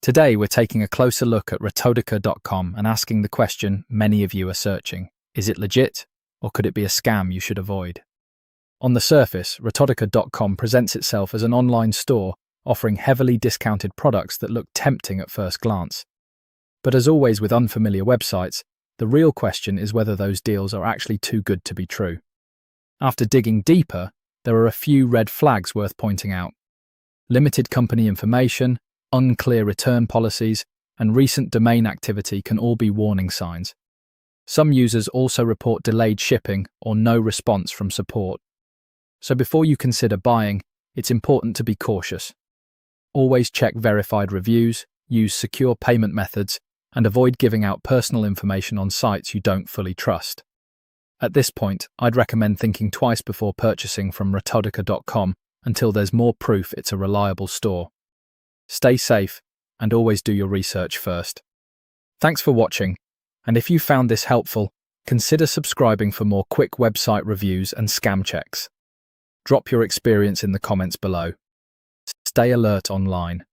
Today, we're taking a closer look at Retodica.com and asking the question many of you are searching. Is it legit, or could it be a scam you should avoid? On the surface, Retodica.com presents itself as an online store offering heavily discounted products that look tempting at first glance. But as always with unfamiliar websites, the real question is whether those deals are actually too good to be true. After digging deeper, there are a few red flags worth pointing out. Limited company information, unclear return policies, and recent domain activity can all be warning signs. Some users also report delayed shipping or no response from support. So before you consider buying, it's important to be cautious. Always check verified reviews, use secure payment methods, and avoid giving out personal information on sites you don't fully trust. At this point, I'd recommend thinking twice before purchasing from Retodica.com until there's more proof it's a reliable store. Stay safe and always do your research first. Thanks for watching, and if you found this helpful, consider subscribing for more quick website reviews and scam checks. Drop your experience in the comments below. Stay alert online.